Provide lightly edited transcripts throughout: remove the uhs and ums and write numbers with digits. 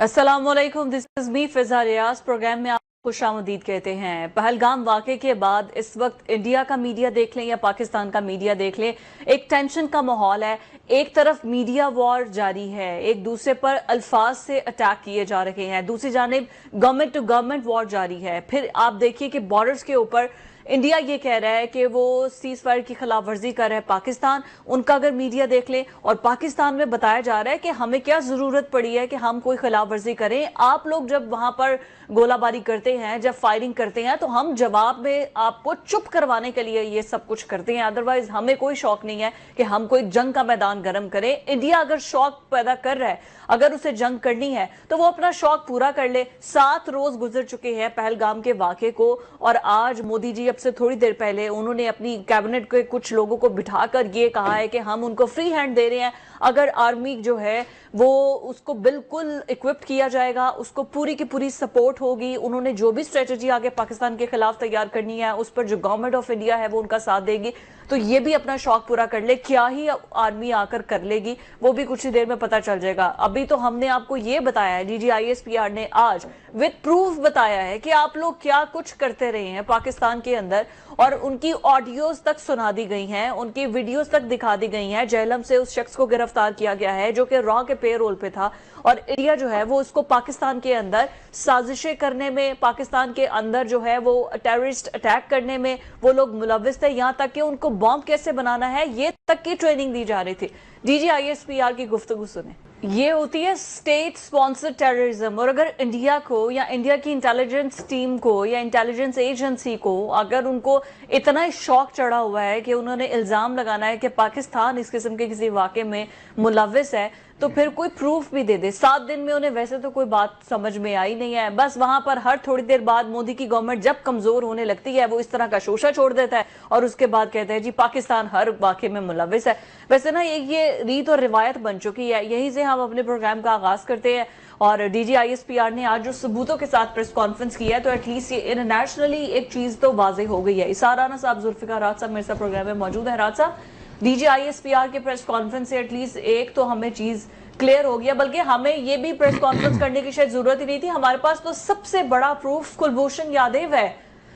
अस्सलामुअलैकुम, this is me Fiza Riyaz. Program में आपको खुशामदीद कहते हैं। पहलगाम वाक़े के बाद इस वक्त इंडिया का मीडिया देख लें या पाकिस्तान का मीडिया देख लें, एक टेंशन का माहौल है। एक तरफ मीडिया वॉर जारी है, एक दूसरे पर अल्फाज से अटैक किए जा रहे हैं, दूसरी जानिब गवर्नमेंट टू गवर्नमेंट वॉर जारी है। फिर आप देखिए कि बॉर्डर्स के ऊपर इंडिया ये कह रहा है कि वो सीज फायर की खिलाफ वर्जी कर रहा है पाकिस्तान। उनका अगर मीडिया देख ले, और पाकिस्तान में बताया जा रहा है कि हमें क्या जरूरत पड़ी है कि हम कोई खिलाफ वर्जी करें। आप लोग जब वहां पर गोलाबारी करते हैं, जब फायरिंग करते हैं, तो हम जवाब में आपको चुप करवाने के लिए ये सब कुछ करते हैं। अदरवाइज हमें कोई शौक नहीं है कि हम कोई जंग का मैदान गर्म करें। इंडिया अगर शौक पैदा कर रहा है, अगर उसे जंग करनी है, तो वो अपना शौक पूरा कर ले। 7 रोज गुजर चुके हैं पहलगाम के वाक़े को, और आज मोदी जी अब से थोड़ी देर पहले उन्होंने अपनी कैबिनेट के कुछ लोगों को बिठाकर ये कहा है कि हम उनको फ्री हैंड दे रहे हैं। अगर आर्मी जो है वो उसको बिल्कुल इक्विप्ड किया जाएगा, उसको पूरी की पूरी सपोर्ट होगी। उन्होंने जो भी स्ट्रेटजी आगे पाकिस्तान के खिलाफ तैयार करनी है, उस पर जो गवर्नमेंट ऑफ इंडिया है वो उनका साथ देगी। तो ये भी अपना शौक पूरा कर ले। क्या ही आर्मी आकर कर लेगी वो भी कुछ ही देर में पता चल जाएगा। अभी तो हमने आपको ये बताया है, DGISPR ने आज विद प्रूफ बताया है कि आप लोग क्या कुछ करते रहे हैं पाकिस्तान के अंदर, और उनकी ऑडियोज तक सुना दी गई हैं, उनकी वीडियोस तक दिखा दी गई हैं। जेहलम से उस शख्स को गिरफ्तार किया गया है जो कि रॉ के पेरोल पे था, और इंडिया जो है वो उसको पाकिस्तान के अंदर साजिशें करने में, पाकिस्तान के अंदर जो है वो टेररिस्ट अटैक करने में वो लोग मुलविस थे। यहां तक कि उनको बॉम्ब कैसे बनाना है ये तक की ट्रेनिंग दी जा रही थी। DGISPR की गुफ्तगू सुने। ये होती है स्टेट स्पॉन्सर्ड टेररिज्म। और अगर इंडिया को या इंडिया की इंटेलिजेंस टीम को या इंटेलिजेंस एजेंसी को अगर उनको इतना शौक चढ़ा हुआ है कि उन्होंने इल्जाम लगाना है कि पाकिस्तान इस किस्म के किसी वाक़े में मुलविस है, तो फिर कोई प्रूफ भी दे दे। 7 दिन में उन्हें वैसे तो कोई बात समझ में आई नहीं है। बस वहां पर हर थोड़ी देर बाद मोदी की गवर्नमेंट जब कमजोर होने लगती है वो इस तरह का शोशा छोड़ देता है, और उसके बाद कहते हैं जी पाकिस्तान हर वाक़े में मुलविस है। वैसे ना ये रीत और रिवायत बन चुकी है। यहीं से हम अपने प्रोग्राम का आगाज करते हैं, और DGISPR ने आज जो सबूतों के साथ प्रेस कॉन्फ्रेंस किया है, तो एटलीस्ट ये इंटरनेशनली एक चीज तो वाजे हो गई है। इसार राना साहब, जुल्फिकार राज साहब मेरे साथ प्रोग्राम में मौजूद है। राज साहब, DGISPR के प्रेस कॉन्फ्रेंस से एटलीस्ट एक तो हमें चीज क्लियर हो गया, बल्कि हमें ये भी प्रेस कॉन्फ्रेंस करने की शायद जरूरत ही नहीं थी। हमारे पास तो सबसे बड़ा प्रूफ कुलभूषण यादव है,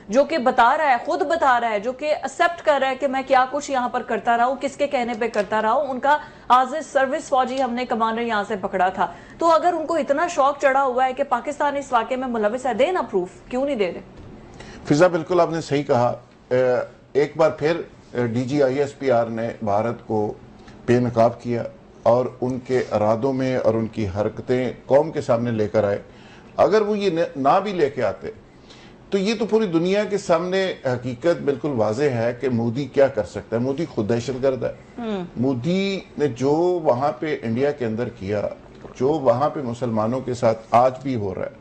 जो कि बता रहा है, खुद बता रहा है, जो कि एक्सेप्ट कर रहा है कि मैं क्या कुछ यहाँ पर करता रहा हूँ, किसके कहने पे करता रहा हूँ। उनका आज सर्विस फौजी हमने कमांडर यहाँ से पकड़ा था। तो अगर उनको इतना शौक चढ़ा हुआ है कि पाकिस्तान इस वाक़े में मुलविस है, देना प्रूफ, क्यों नहीं दे रहे? फिजा, बिल्कुल आपने सही कहा। एक बार फिर DGISPR ने भारत को बेनकाब किया और उनके इरादों में और उनकी हरकतें कौम के सामने लेकर आए। अगर वो ये ना भी लेके आते तो ये तो पूरी दुनिया के सामने हकीकत बिल्कुल वाज़ेह है कि मोदी क्या कर सकता है। मोदी खुद दहशतगर्द है। मोदी ने जो वहाँ पे इंडिया के अंदर किया, जो वहाँ पे मुसलमानों के साथ आज भी हो रहा है,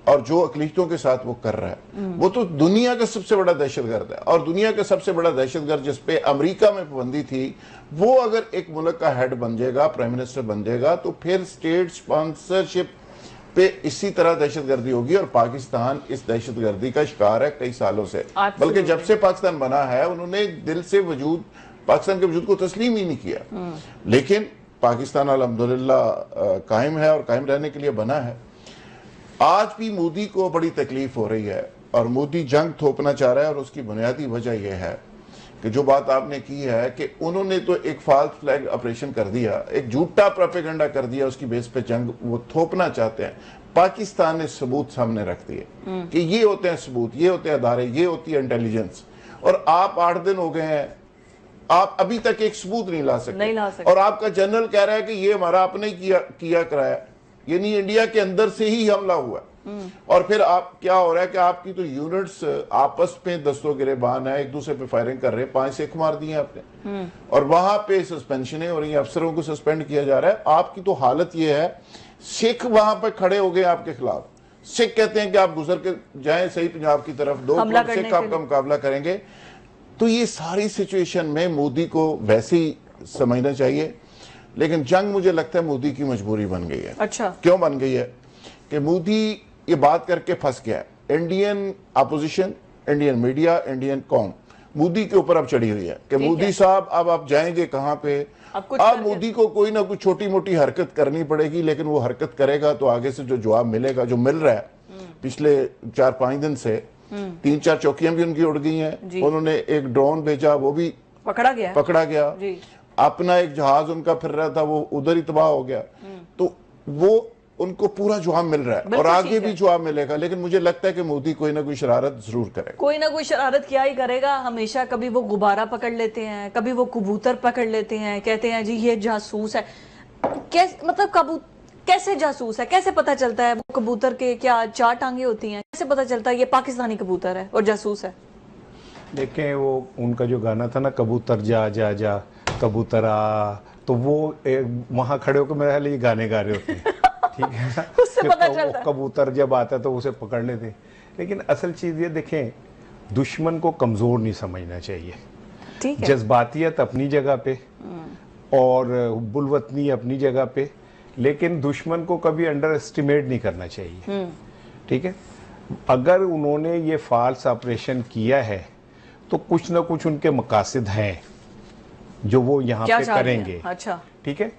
और जो अकलीतों के साथ वो कर रहा है, वो तो दुनिया का सबसे बड़ा दहशतगर्द है। और दुनिया का सबसे बड़ा दहशतगर्द जिसपे अमेरिका में पाबंदी थी, वो अगर एक मुल्क का हेड बन जाएगा, प्राइम मिनिस्टर बन जाएगा, तो फिर स्टेट स्पॉन्सरशिप पे इसी तरह दहशतगर्दी होगी। और पाकिस्तान इस दहशतगर्दी का शिकार है कई सालों से। बल्कि जब से पाकिस्तान बना है, उन्होंने दिल से पाकिस्तान के वजूद को तस्लीम ही नहीं किया। लेकिन पाकिस्तान अल्हम्दुलिल्लाह कायम है और कायम रहने के लिए बना है। आज भी मोदी को बड़ी तकलीफ हो रही है और मोदी जंग थोपना चाह रहा है, और उसकी बुनियादी वजह यह है कि जो बात आपने की है कि उन्होंने तो एक फाल्स फ्लैग ऑपरेशन कर दिया, एक झूठा प्रोपेगेंडा कर दिया, उसकी बेस पे जंग वो थोपना चाहते हैं। पाकिस्तान ने सबूत सामने रख दिए कि ये होते हैं सबूत, ये होते हैं अदारे, ये होती है इंटेलिजेंस। और आप 8 दिन हो गए हैं, आप अभी तक एक सबूत नहीं ला सकते। और आपका जनरल कह रहा है कि ये हमारा आपने किया कराया, यानी इंडिया के अंदर से ही हमला हुआ। और फिर आप क्या हो रहा है कि आपकी तो यूनिट्स आपस में दस्तों गिरेबान है, एक दूसरे पे फायरिंग कर रहे हैं। 5 सिख मार दिए आपने, और वहां पे सस्पेंशनें हो रही हैं, अफसरों को सस्पेंड किया जा रहा है। आपकी तो हालत ये है, सिख वहां पर खड़े हो गए आपके खिलाफ। सिख कहते हैं कि आप गुजर के जाएं सही पंजाब की तरफ, 2 करोड़ सिख आपका मुकाबला करेंगे। तो ये सारी सिचुएशन में मोदी को वैसे ही समझना चाहिए। लेकिन जंग मुझे लगता है मोदी की मजबूरी बन गई है। अच्छा, क्यों बन गई है? कि मोदी ये बात करके फंस गया है। Indian opposition, Indian media, Indian कौम मोदी के ऊपर अब चढ़ी हुई है कि मोदी साहब अब आप जाएंगे कहां पे, अब मोदी को कोई ना कोई छोटी मोटी हरकत करनी पड़ेगी, लेकिन वो हरकत करेगा तो आगे से जो जवाब मिलेगा, जो मिल रहा है पिछले 4-5 दिन से 3-4 चौकियां भी उनकी उड़ गई हैं। उन्होंने एक ड्रोन भेजा, वो भी पकड़ा गया जी। अपना एक जहाज उनका फिर रहा था, वो उधर ही तबाह हो गया। तो वो उनको पूरा जवाब मिल रहा है और आगे भी जवाब मिलेगा, लेकिन मुझे लगता है कि मोदी कोई ना कोई शरारत जरूर करेगा। कोई ना कोई शरारत क्या ही करेगा हमेशा। कभी वो गुब्बारा पकड़ लेते हैं, कभी वो कबूतर पकड़ लेते हैं, कहते हैं जी ये जासूस है। कैसे मतलब कैसे जासूस है? कैसे पता चलता है? वो कबूतर के क्या 4 टांगे होती हैं? कैसे पता चलता है ये पाकिस्तानी कबूतर है और जासूस है? देखें, वो उनका जो गाना था ना, कबूतर जा जा जा कबूतर आ, तो वो वहां खड़े होकर मेरे ख्याल ये गाने गा रहे होते हैं। ठीक है ना? उससे पता चलता है। कबूतर जब आता है तो उसे पकड़ लेते हैं। लेकिन असल चीज ये देखें, दुश्मन को कमजोर नहीं समझना चाहिए। ठीक है। जज्बातियत अपनी जगह पे और बुलवतनी अपनी जगह पे, लेकिन दुश्मन को कभी अंडर एस्टिमेट नहीं करना चाहिए। ठीक है। अगर उन्होंने ये फाल्स ऑपरेशन किया है तो कुछ ना कुछ उनके मकासद हैं जो वो यहाँ पे करेंगे। अच्छा, ठीक है।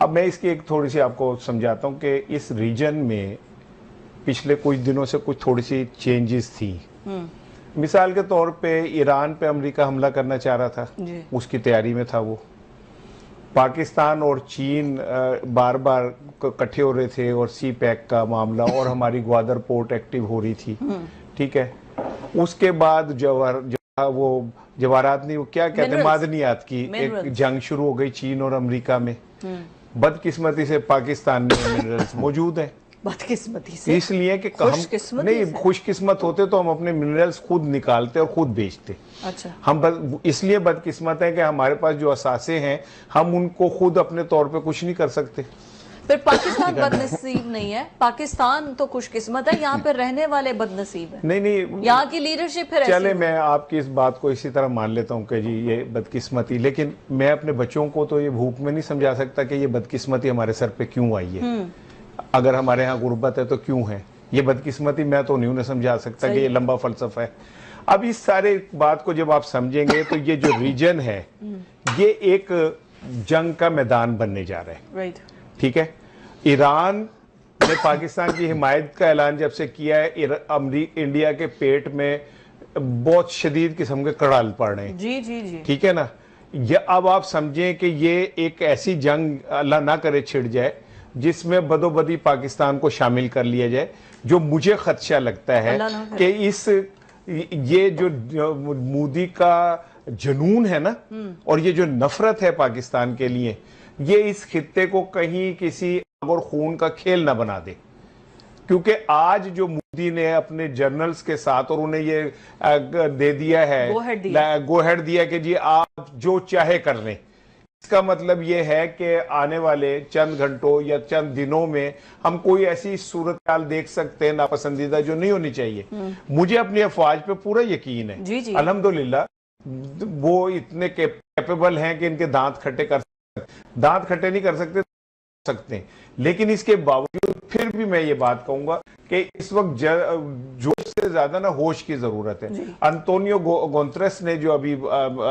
अब मैं इसकी एक थोड़ी सी आपको समझाता हूँ कि इस रीजन में पिछले कुछ दिनों से कुछ थोड़ी सी चेंजेस थी। मिसाल के तौर पे ईरान पे अमेरिका हमला करना चाह रहा था, उसकी तैयारी में था वो। पाकिस्तान और चीन बार बार इकट्ठे हो रहे थे और सी पैक का मामला और हमारी ग्वादर पोर्ट एक्टिव हो रही थी। ठीक है। उसके बाद वो जवाहरात नहीं, वो क्या कहते हैं, मादनियात की एक जंग शुरू हो गई चीन और अमेरिका में। बदकिस्मती से पाकिस्तान में मिनरल्स मौजूद हैं। बदकिस्मती से इसलिए कि हम नहीं खुशकिस्मत होते तो हम अपने मिनरल्स खुद निकालते और खुद बेचते। अच्छा। हम इसलिए बदकिस्मत है कि हमारे पास जो असासे हैं हम उनको खुद अपने तौर पे कुछ नहीं कर सकते। फिर पाकिस्तान बदनसीब नहीं है, पाकिस्तान तो खुशकिस्मत है, यहाँ पे रहने वाले बदनसीब है। नहीं, यहाँ की लीडरशिप है। चले, मैं आपकी इस बात को इसी तरह मान लेता हूँ कि जी ये बदकिस्मती, लेकिन मैं अपने बच्चों को तो ये भूख में नहीं समझा सकता कि ये बदकिस्मती हमारे सर पे क्यों आई है। अगर हमारे यहाँ गुर्बत है तो क्यों है ये बदकिस्मती, मैं तो नहीं उन्हें समझा सकता कि ये लंबा फलसफा है। अब इस सारे बात को जब आप समझेंगे तो ये जो रीजन है ये एक जंग का मैदान बनने जा रहा है। ठीक है। ईरान ने पाकिस्तान की हिमायत का ऐलान जब से किया है, इंडिया के पेट में बहुत शदीद किस्म के कड़ाल पड़ रहे हैं। जी जी जी। ठीक है ना। ये अब आप समझें कि ये एक ऐसी जंग अल्लाह ना करे छिड़ जाए जिसमें बदोबदी पाकिस्तान को शामिल कर लिया जाए। जो मुझे खदशा लगता है कि ये जो मोदी का जुनून है ना और ये जो नफरत है पाकिस्तान के लिए, ये इस खित्ते को कहीं किसी और खून का खेल ना बना दे। क्योंकि आज जो मोदी ने अपने जर्नल्स के साथ और उन्हें ये दे दिया है, गो हेड दिया कि जी आप जो चाहे कर लें, इसका मतलब ये है कि आने वाले चंद घंटों या चंद दिनों में हम कोई ऐसी सूरत हाल देख सकते हैं नापसंदीदा जो नहीं होनी चाहिए। मुझे अपनी अफवाज पे पूरा यकीन है। अल्हम्दुलिल्लाह वो इतने कैपेबल हैं कि इनके दांत खट्टे नहीं कर सकते, लेकिन इसके बावजूद फिर भी मैं ये बात कहूंगा कि इस वक्त जोश से ज्यादा ना होश की जरूरत है। अंतोनियो गुतेरेस ने जो अभी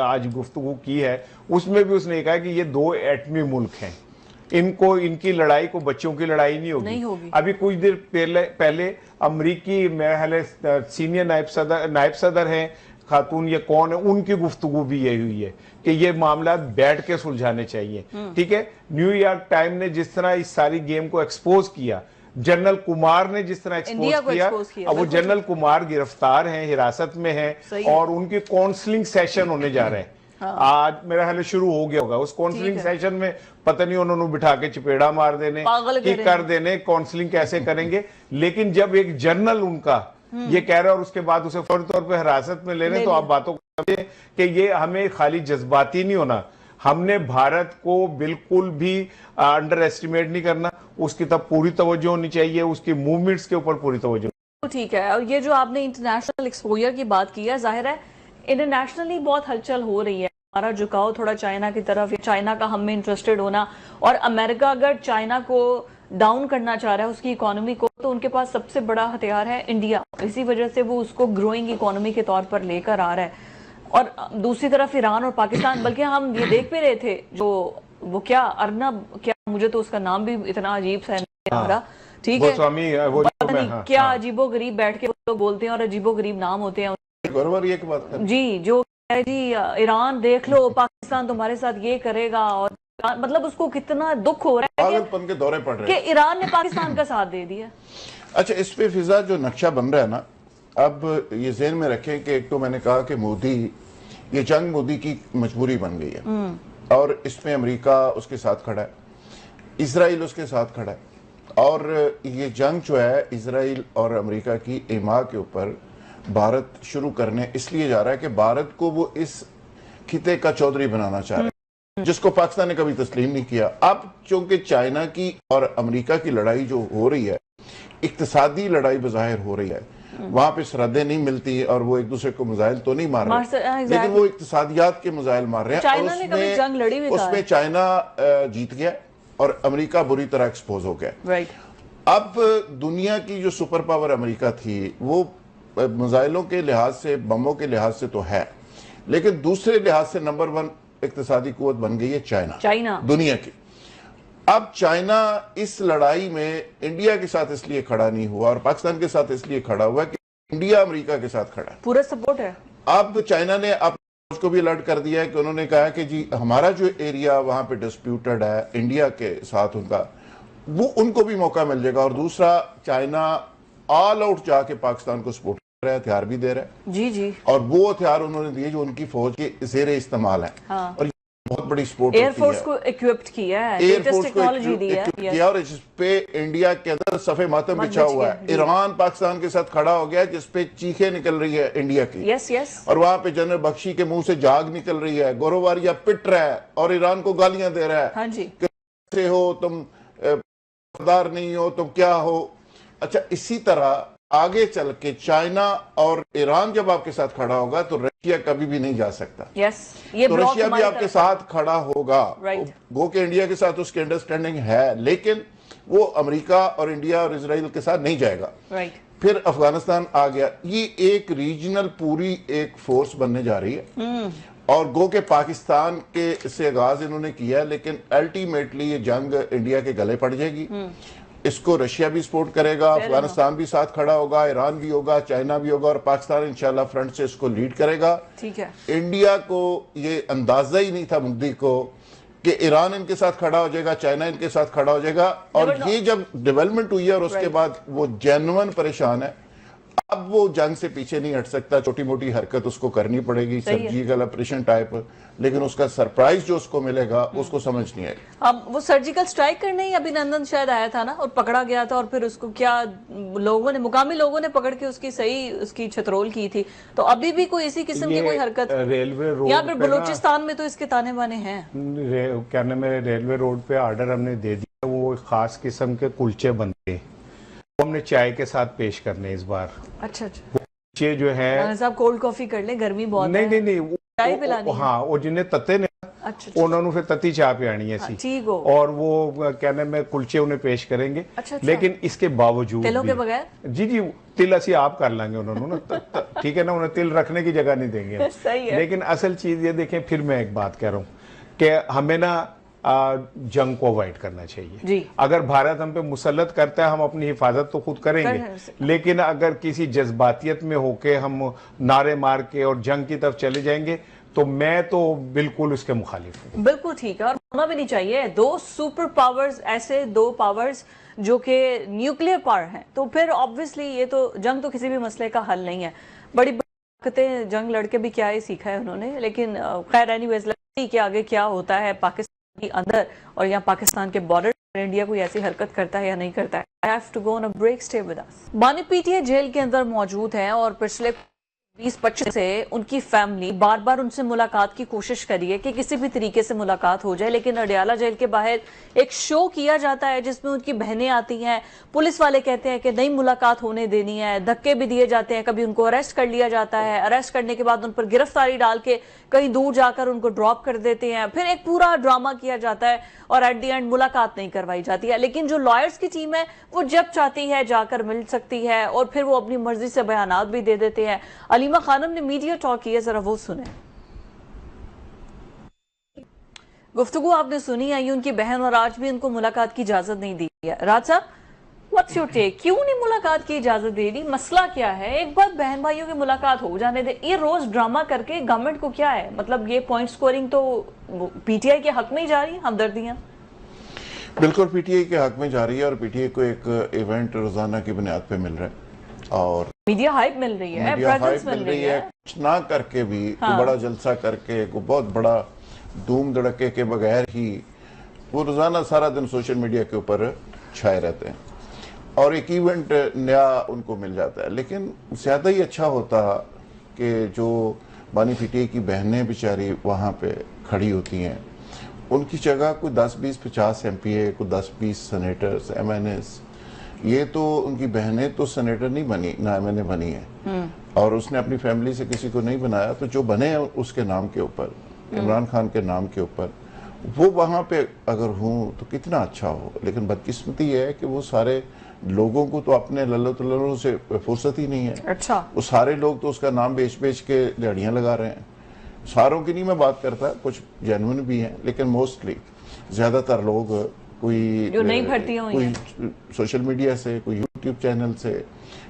आज गुफ्तगू की है उसमें भी उसने कहा कि ये 2 एटमी मुल्क हैं, इनकी लड़ाई को बच्चों की लड़ाई नहीं होगी। अभी कुछ देर पहले अमरीकी सीनियर नायब सदर हैं खातून, ये कौन है, उनकी गुफ्तगू भी यही हुई है कि ये मामला बैठ के सुलझाने चाहिए। ठीक है। न्यूयॉर्क टाइम ने जिस तरह इस सारी गेम को एक्सपोज किया, जनरल कुमार ने जिस तरह एक्सपोज किया, अब वो जनरल कुमार गिरफ्तार हैं, हिरासत में हैं और उनकी काउंसलिंग सेशन होने जा रहे हैं। आज मेरा ख्याल शुरू हो गया होगा। उस काउंसलिंग सेशन में पता नहीं उन्होंने बिठा के चपेड़ा मार देने कि कर देने, काउंसलिंग कैसे करेंगे। लेकिन जब एक जनरल उनका ये कह रहा है और उसके बाद उसे फौरी तौर पे हिरासत में ले लें, तो आप बातों को समझें कि ये हमें खाली जज्बाती नहीं होना, हमने भारत को बिल्कुल भी अंडर एस्टिमेट नहीं करना, उसकी तब पूरी तवज्जो होनी चाहिए, उसकी मूवमेंट्स के ऊपर पूरी तवज्जो। ठीक है। और ये जो आपने इंटरनेशनल एक्सपोजर की बात की है, जाहिर है इंटरनेशनली बहुत हलचल हो रही है। हमारा झुकाव थोड़ा चाइना की तरफ, चाइना का हम में इंटरेस्टेड होना, और अमेरिका अगर चाइना को डाउन करना चाह रहा है उसकी इकोनॉमी को, तो उनके पास सबसे बड़ा हथियार है इंडिया। इसी वजह से वो उसको ग्रोइंग इकोनॉमी के तौर पर लेकर आ रहा है। और दूसरी तरफ ईरान और पाकिस्तान, बल्कि हम ये देख भी रहे थे जो वो क्या अर्नब, क्या मुझे तो उसका नाम भी इतना अजीब सा है रहा, ठीक है, पता नहीं क्या अजीबो गरीब बैठ के वो लोग बोलते हैं और अजीबो गरीब नाम होते हैं जी, जो है जी ईरान देख लो पाकिस्तान तुम्हारे साथ ये करेगा, और मतलब उसको कितना दुख हो रहा है के दौरे पड़ रहे कि ईरान ने पाकिस्तान का साथ दे दिया। अच्छा, इस पे फिजा जो नक्शा बन रहा है ना, अब ये ज़हन में रखें कि एक तो मैंने कहा कि मोदी, ये जंग मोदी की मजबूरी बन गई है और इसमें अमेरिका उसके साथ खड़ा है, इजराइल उसके साथ खड़ा है, और ये जंग जो है इजराइल और अमेरिका की ईमा के ऊपर भारत शुरू करने इसलिए जा रहा है कि भारत को वो इस खिते का चौधरी बनाना चाह रहा है, जिसको पाकिस्तान ने कभी तस्लीम नहीं किया। अब चूंकि चाइना की और अमेरिका की लड़ाई जो हो रही है, इक्तिसादी लड़ाई बज़ाहिर हो रही है, वहां पे सरहदें नहीं मिलती और वो एक दूसरे को मिसाइल तो नहीं मार रहे, लेकिन वो इक्तिसादियात के मिसाइल मार रहे हैं, और उसमें चाइना जीत गया और अमेरिका बुरी तरह एक्सपोज हो गया। अब दुनिया की जो सुपर पावर अमेरिका थी वो मिसाइलों के लिहाज से, बमों के लिहाज से तो है, लेकिन दूसरे लिहाज से नंबर 1 इक्तिसादी कुव्वत बन गई है चाइना दुनिया की। अब चाइना इस लड़ाई में इंडिया के साथ इसलिए खड़ा नहीं हुआ और पाकिस्तान के साथ इसलिए खड़ा हुआ कि इंडिया अमेरिका के साथ खड़ा है, पूरा सपोर्ट है। अब चाइना ने उसको भी अलर्ट कर दिया है कि उन्होंने कहा कि जी हमारा जो एरिया वहां पे डिस्प्यूटेड है इंडिया के साथ, उनका वो उनको भी मौका मिल जाएगा। और दूसरा, चाइना ऑल आउट जाके पाकिस्तान को सपोर्ट कर रहा है, हथियार भी दे रहा है जी, और वो हथियार उन्होंने दिए जो उनकी फौज के ज़ेरे इस्तेमाल है, और बहुत बड़ी सपोर्ट एयरफोर्स को इक्विप्ड किया है, लेटेस्ट टेक्नोलॉजी दी है, और जिस पे इंडिया के अंदर सफे मातम बिछा हुआ है। ईरान पाकिस्तान के साथ खड़ा हो गया जिस पे चीखें निकल रही है इंडिया की, यस, और वहां पे जनरल बख्शी के मुंह से जाग निकल रही है, गोरोवारिया पिट रहा है और ईरान को गालियां दे रहा है, हाँ जी, कैसे हो तुम, वफादार नहीं हो तुम, क्या हो। अच्छा, इसी तरह आगे चल के चाइना और ईरान जब आपके साथ खड़ा होगा तो रशिया कभी भी नहीं जा सकता, ये तो रशिया भी आपके साथ खड़ा होगा। गो के इंडिया के साथ उसकी अंडरस्टैंडिंग है, लेकिन वो अमेरिका और इंडिया और इजराइल के साथ नहीं जाएगा। फिर अफगानिस्तान आ गया, ये एक रीजनल पूरी एक फोर्स बनने जा रही है, और गो के पाकिस्तान के से आगाज इन्होंने किया है, लेकिन अल्टीमेटली ये जंग इंडिया के गले पड़ जाएगी। इसको रशिया भी सपोर्ट करेगा, अफगानिस्तान भी साथ खड़ा होगा, ईरान भी होगा, चाइना भी होगा, और पाकिस्तान इंशाल्लाह फ्रंट से इसको लीड करेगा। ठीक है, इंडिया को ये अंदाजा ही नहीं था मोदी को कि ईरान इनके साथ खड़ा हो जाएगा, चाइना इनके साथ खड़ा हो जाएगा, और ये जब डेवलपमेंट हुई है और उसके बाद वो जेन्युइन परेशान है। अब वो जंग से पीछे नहीं हट सकता, छोटी मोटी हरकत उसको करनी पड़ेगी, सर्जिकल ऑपरेशन टाइप, लेकिन उसका सरप्राइज जो उसको मिलेगा उसको समझ नहीं आएगा। अब वो सर्जिकल स्ट्राइक करने ही अभिनंदन शायद आया था ना, और पकड़ा गया था, और फिर उसको क्या लोगों ने, मुकामी लोगों ने पकड़ के उसकी सही उसकी छतरोल की थी। तो अभी भी कोई इसी किस्म की कोई हरकत रेलवे रोड या फिर बलूचिस्तान में तो इसके ताने बाने हैं, क्या नाम है, रेलवे रोड पे ऑर्डर हमने दे दिया, वो खास किस्म के कुलचे बनते हैं, हमने चाय के साथ पेश करने इस बार। अच्छा, कुलचे जो है साहब कोल्ड कॉफी कर ले, गर्मी बहुत नहीं है। नहीं, चाय पिलानी है। हाँ, वो जिन्हें तते ने उन्होंने फिर तती चाय पियानी है सी, ठीक हो, और वो क्या नाम है, कुलचे उन्हें पेश करेंगे। अच्छा, लेकिन इसके बावजूद तिलों के बगैर, जी तिल असी आप कर लेंगे उन्होंने ना, ठीक है ना, उन्हें तिल रखने की जगह नहीं देंगे। सही है। लेकिन असल चीज ये देखें, फिर मैं एक बात कह रहा हूँ कि हमें ना जंग को अवॉइड करना चाहिए जी। अगर भारत हम पे मुसल्लत करता है, हम अपनी हिफाजत तो खुद करेंगे, लेकिन अगर किसी जज्बातियत में होके हम नारे मार के और जंग की तरफ चले जाएंगे तो मैं तो बिल्कुल उसके मुखालिफ हूँ। बिल्कुल ठीक है, और होना भी नहीं चाहिए। दो सुपर पावर्स, ऐसे दो पावर्स जो कि न्यूक्लियर पावर हैं, तो फिर ऑब्वियसली ये तो जंग तो किसी भी मसले का हल नहीं है। बड़ी ताकतें जंग लड़के भी क्या ही सीखा है उन्होंने, लेकिन खैर एनीवेज लगती कि आगे क्या होता है पाकिस्तान के अंदर और यहाँ पाकिस्तान के बॉर्डर, इंडिया कोई ऐसी हरकत करता है या नहीं करता है। I have to go on a break, stay with us। बानी पीटीए जेल के अंदर मौजूद है और पिछले 20-25 से उनकी फैमिली बार बार उनसे मुलाकात की कोशिश करी है कि किसी भी तरीके से मुलाकात हो जाए, लेकिन अडियाला जेल के बाहर एक शो किया जाता है जिसमें उनकी बहनें आती हैं, पुलिस वाले कहते हैं कि नहीं मुलाकात होने देनी है, धक्के भी दिए जाते हैं, कभी उनको अरेस्ट कर लिया जाता है, अरेस्ट करने के बाद उन पर गिरफ्तारी डाल के कहीं दूर जाकर उनको ड्रॉप कर देते हैं, फिर एक पूरा ड्रामा किया जाता है और एट द एंड मुलाकात नहीं करवाई जाती है। लेकिन जो लॉयर्स की टीम है वो जब चाहती है जाकर मिल सकती है और फिर वो अपनी मर्जी से बयानात भी दे देते हैं। अलीमा खानम ने मीडिया टॉक की है, जरा वो सुने। गुफ्तगू आपने सुनी आई उनकी बहन, और आज भी उनको मुलाकात की इजाजत नहीं दी है। राज साहब, व्हाट्स योर टेक? क्यों नहीं मुलाकात की इजाजत दे रही? मसला क्या है? एक बार बहन भाइयों की मुलाकात हो जाने दे। ये रोज ड्रामा करके गवर्नमेंट को क्या है मतलब? ये पॉइंट स्कोरिंग तो पीटीआई के हक में ही जा रही है, हमदर्दियां। बिल्कुल पीटीआई के हक में जा रही है, और पीटीआई को एक इवेंट रोजाना की बुनियाद पे मिल रहा है, और मीडिया हाइप मिल रही है, मीडिया प्रेजेंस हाइप मिल रही है। कुछ ना करके भी हाँ। बड़ा जलसा करके, को बहुत बड़ा धूम धड़के के बगैर ही वो रोजाना सारा दिन सोशल मीडिया के ऊपर छाए रहते हैं, और एक इवेंट नया उनको मिल जाता है। लेकिन ज्यादा ही अच्छा होता कि जो बानी पीटीआई की बहनें बेचारी वहां पे खड़ी होती हैं, उनकी जगह कोई 10, 20, 50 एमपीए, कोई 10, 20 सेनेटर्स, एमएनएस। ये तो उनकी बहनें तो सेनेटर नहीं बनी, ना एमएनए बनी है, और उसने अपनी फैमिली से किसी को नहीं बनाया, तो जो बने हैं उसके नाम के ऊपर, इमरान खान के नाम के ऊपर, वो वहां पे अगर हूं तो कितना अच्छा हो। लेकिन बदकिस्मती है कि वो सारे लोगों को तो अपने लल्लो तल्लो से फुर्सत ही नहीं है। अच्छा, वो सारे लोग तो उसका नाम बेच बेच के दिहाड़ियां लगा रहे हैं। सारों की नहीं मैं बात करता, कुछ जेन्युइन भी हैं, लेकिन मोस्टली ज्यादातर लोग कोई जो नहीं भर्ती हुई कोई हैं। सोशल मीडिया से, कोई यूट्यूब चैनल से,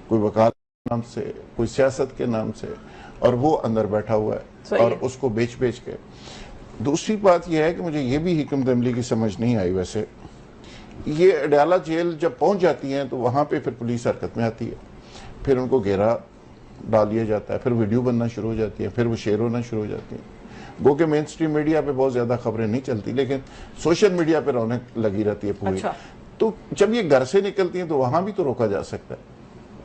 कोई वकालत के नाम से, कोई सियासत के नाम से, और वो अंदर बैठा हुआ है और उसको बेच बेच के। दूसरी बात यह है कि मुझे ये भी हिकमत अमली की समझ नहीं आई। वैसे ये अडयाला जेल जब पहुंच जाती हैं तो वहां पे फिर पुलिस हरकत में आती है, फिर उनको घेरा डाल दिया जाता है, फिर वीडियो बनना शुरू हो जाती है, फिर वो शेयर होना शुरू हो जाती है। गो के मेन स्ट्रीम मीडिया पे बहुत ज्यादा खबरें नहीं चलती, लेकिन सोशल मीडिया पे रौनक लगी रहती है पूरी। अच्छा। तो जब ये घर से निकलती हैं तो वहां भी तो रोका जा सकता है,